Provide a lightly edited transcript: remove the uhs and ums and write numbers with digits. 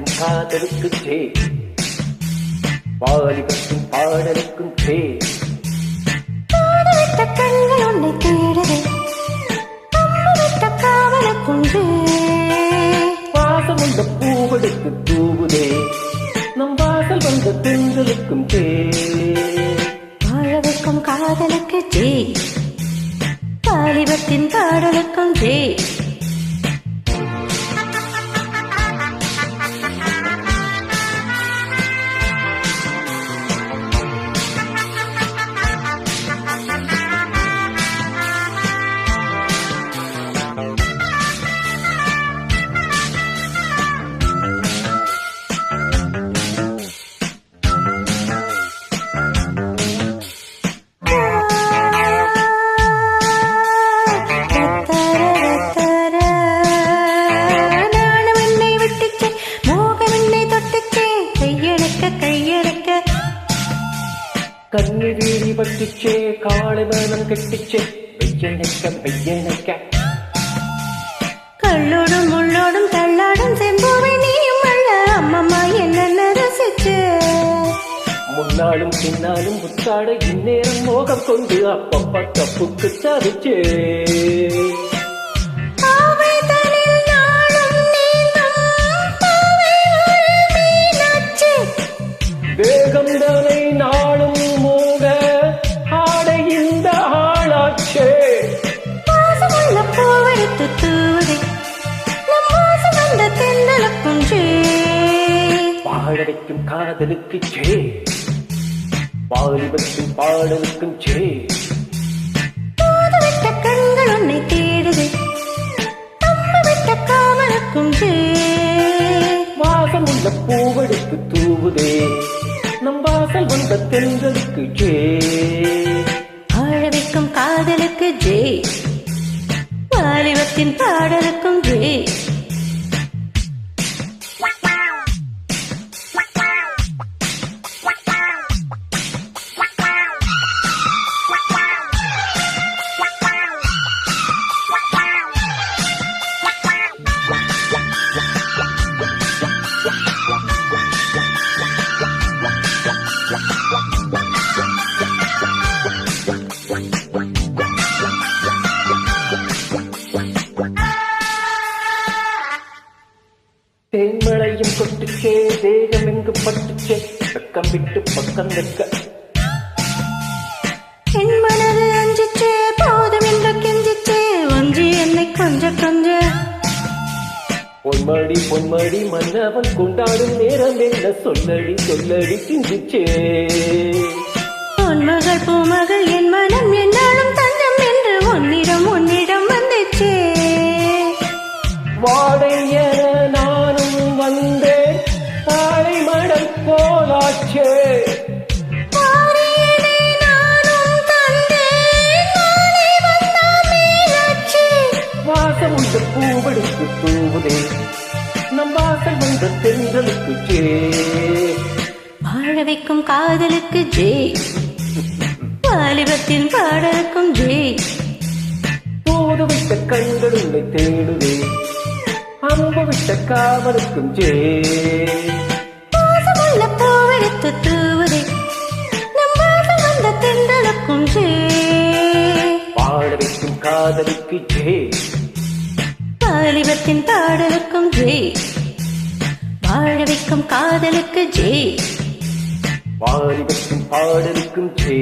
வைக்கும் காதலுக்கு J, வாலிபத்தின் பாடலுக்கும் J. பாடவிட்ட கண்கள் உன்னை தேடுது, விட்ட காவலுக்கும் ஜே. வாசம் உள்ள பூவெடுத்து தூவுதே, நம் வாசல் வந்த பெண்களுக்கும் ஜே. வாழ வைக்கும் காதலுக்கு ஜே, வாலிபத்தின் பாடலுக்கும் ஜே. கண்ணி வீடி பட்டிச்சே, காளை வேனம் கெட்டிச்சே, வெய்யனைக்க கள்ளோடும் முள்ளோடும் தள்ளாடும் செம்போவை நீயும் அல்ல, அம்மம்மா என்ன ரசிச்சு. முன்னாலும் பின்னாலும் முத்தாட இந்நேரம் மோகம் கொண்டு அப்பப்பா தப்புக்கு தவிச்சே. வேகம் தானே நாளும் மோக ஆடை இந்த ஆளாச்சே. வாசமுள்ள பூவெடுத்து தூவுதே, நம் வாசம் வந்த தென்றலுக்கும் ஜே. பாட வைக்கும் காதலுக்கு ஜே, வாலிபத்தின் பாடலுக்கும் ஜே. விட்ட கண்கள் உன்னை தேடுதே, விட்ட காவலுக்கும் ஜே. வாசம் உள்ள பூவெடுத்து தூவுதே, நம் வாசல் வந்த தென்றலுக்கு ஜே. வாழ வைக்கும் காதலுக்கு ஜே, வாலிபத்தின் பாடலுக்கும் ஜே. தேன்மழையும் கொட்டுச்சே, தேகம் எங்கு பட்டுச்சே, பக்கம் விட்டு பக்கம் நிற்க என் மனது அஞ்சிச்சே, போதும் என்று கெஞ்சிச்சே, ஒன்றி என்னை கொஞ்ச பொன்மடி பொன்மடி மன்னவன் கொண்டாடும் நேரம் என்ன சொல்லடி சொல்லடி சிந்திச்சே. பொன்மகள் பூமகள் என் மனம் என்னாலும் தஞ்சம் என்று உன்னிடம் வந்துச்சே. வாடையென நானும் வந்தேன், தாழை மடல் போலாச்சே. வாசம் உள்ள பூவெடுத்து தூவுதே, நம் வாசல் வந்த தென்றலுக்கு ஜே. வாழ வைக்கும் காதலுக்கு ஜே, வாலிபத்தின் பாடலுக்கும் ஜே. போது விட்ட கண்கள் உன்னை தேடுதே, அம்பு விட்ட காவலுக்கும் ஜே. வாசமுள்ள பூவெடுத்து தூவுதே, நம் வாசல் வந்த தென்றலுக்கும் ஜே. வாழ வைக்கும் காதலுக்கு ஜே, வாலிபத்தின் பாடலுக்கும் ஜே. வாழ வைக்கும் காதலுக்கு ஜே, வாலிபத்தின் பாடலுக்கும் ஜே.